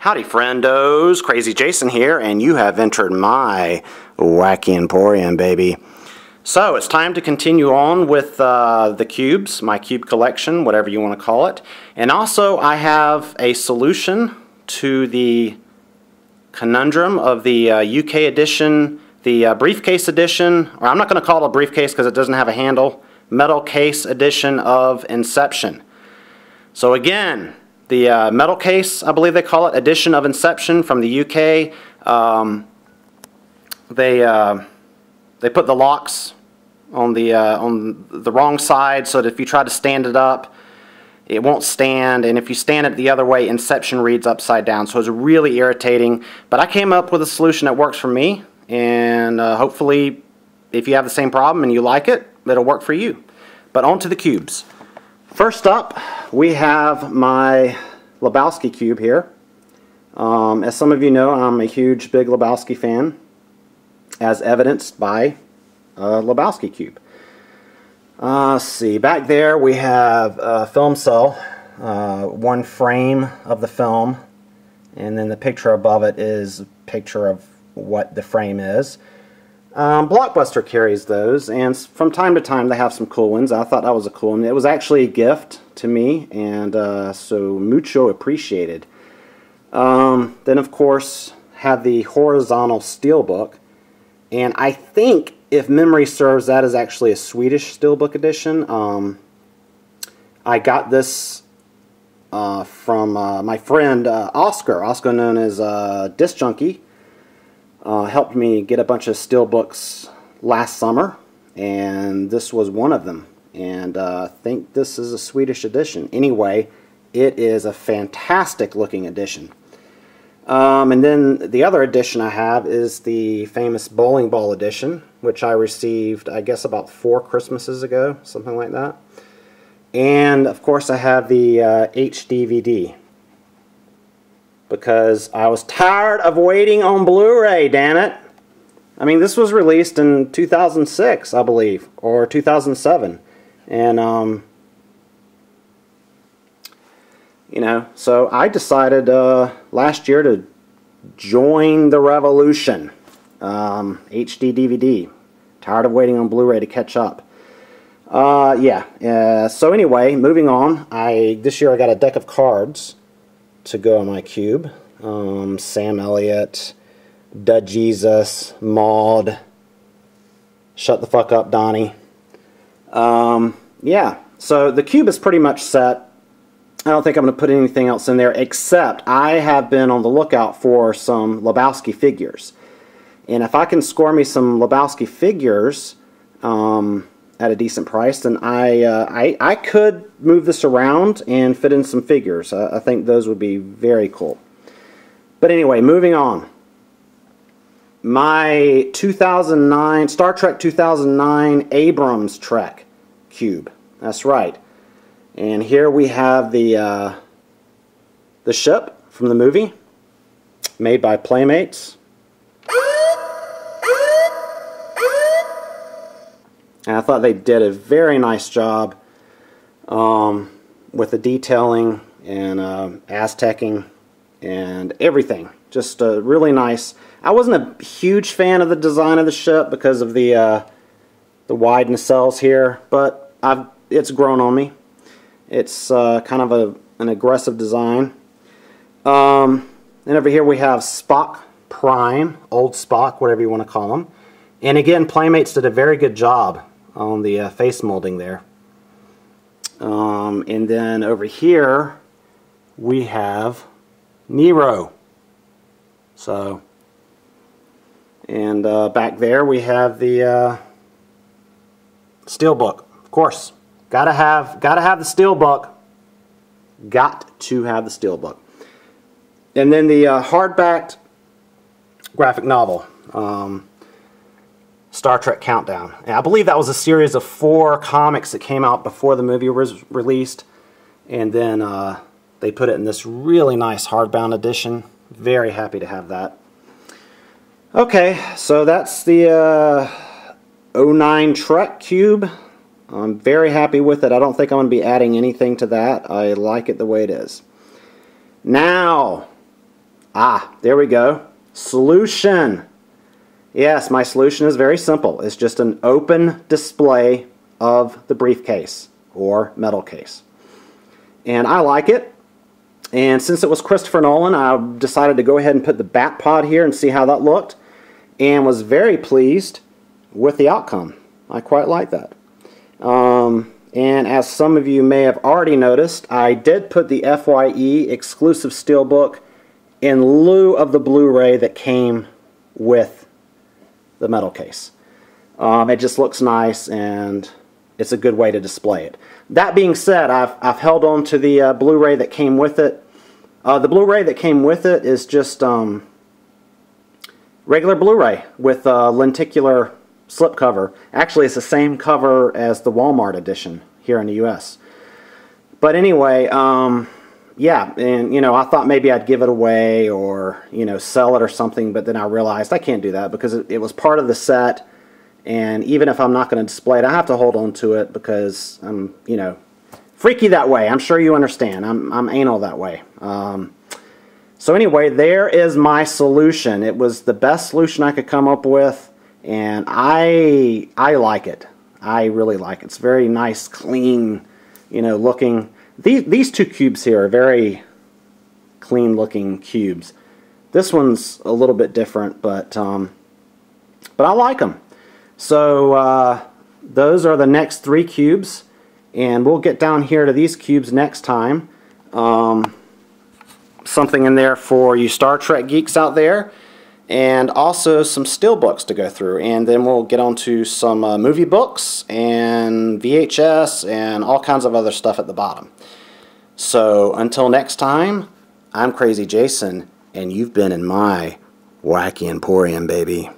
Howdy friendos, TheKrazyJason here, and you have entered my wacky emporium, baby. So it's time to continue on with the cubes, my cube collection, whatever you want to call it. And also I have a solution to the conundrum of the UK edition, the briefcase edition, or I'm not going to call it a briefcase because it doesn't have a handle, metal case edition of Inception. So again, the metal case, I believe they call it, edition of Inception from the UK. They put the locks on the wrong side so that if you try to stand it up, it won't stand, and if you stand it the other way, Inception reads upside down. So it's really irritating. But I came up with a solution that works for me, and hopefully, if you have the same problem and you like it, it'll work for you. But on to the cubes. First up, we have my Lebowski cube here. As some of you know, I'm a huge Big Lebowski fan, as evidenced by a Lebowski cube. Let's see, back there we have a film cell, one frame of the film, and then the picture above it is a picture of what the frame is. Blockbuster carries those, and from time to time they have some cool ones. I thought that was a cool one. It was actually a gift to me, and so mucho appreciated. Then of course have the horizontal steelbook, and I think, if memory serves, that is actually a Swedish steelbook edition. I got this from my friend Oscar, also known as Disc Junkie. Helped me get a bunch of steelbooks last summer, and this was one of them. And I think this is a Swedish edition. Anyway, it is a fantastic looking edition. And then the other edition I have is the famous bowling ball edition, which I received, I guess, about 4 Christmases ago, something like that. And of course I have the HDVD, because I was tired of waiting on Blu-ray, damn it. I mean, this was released in 2006, I believe, or 2007. And, you know, so I decided last year to join the revolution. HD DVD. Tired of waiting on Blu-ray to catch up. So anyway, moving on. This year I got a deck of cards to go on my cube. Sam Elliott, Da Jesus, Maud, Shut the Fuck Up, Donnie. Yeah, so the cube is pretty much set. I don't think I'm going to put anything else in there, except I have been on the lookout for some Lebowski figures. And if I can score me some Lebowski figures at a decent price, then I could move this around and fit in some figures. I think those would be very cool. But anyway, moving on. My 2009 Star Trek 2009 Abrams Trek cube. That's right. And here we have the ship from the movie, made by Playmates. And I thought they did a very nice job with the detailing and Aztecing and everything. Just really nice. I wasn't a huge fan of the design of the ship because of the wide nacelles here, but it's grown on me. It's kind of an aggressive design. And over here we have Spock Prime, old Spock, whatever you want to call him. And again, Playmates did a very good job on the face molding there. And then over here we have Nero. So, and back there we have the steelbook. Of course, gotta have the steelbook. Got to have the steelbook. And then the hardbacked graphic novel. Star Trek Countdown. And I believe that was a series of 4 comics that came out before the movie was released, and then they put it in this really nice hardbound edition. Very happy to have that. Okay, so that's the 09 Trek cube. I'm very happy with it. I don't think I'm going to be adding anything to that. I like it the way it is. Now, Ah, there we go. Solution. Yes, my solution is very simple. It's just an open display of the briefcase or metal case. And I like it. And since it was Christopher Nolan, I decided to go ahead and put the bat pod here and see how that looked. And was very pleased with the outcome. I quite like that. And as some of you may have already noticed, I did put the FYE exclusive steelbook in lieu of the Blu-ray that came with the metal case. It just looks nice, and it's a good way to display it. That being said, I've held on to the Blu-ray that came with it. The Blu-ray that came with it is just regular Blu-ray with a lenticular slipcover. Actually, it's the same cover as the Walmart edition here in the US. But anyway, yeah, and you know, I thought maybe I'd give it away or, you know, sell it or something, but then I realized I can't do that because it was part of the set, and even if I'm not going to display it, I have to hold on to it because I'm, you know, freaky that way. I'm sure you understand. I'm anal that way. So anyway, there is my solution. It was the best solution I could come up with, and I like it. I really like it. It's very nice, clean, you know, looking. These two cubes here are very clean looking cubes. This one's a little bit different, but I like them. So those are the next 3 cubes, and we'll get down here to these cubes next time. Something in there for you Star Trek geeks out there, and also some steelbooks to go through, and then we'll get on to some movie books and VHS and all kinds of other stuff at the bottom. So until next time, I'm Crazy Jason, and you've been in my wacky emporium, baby.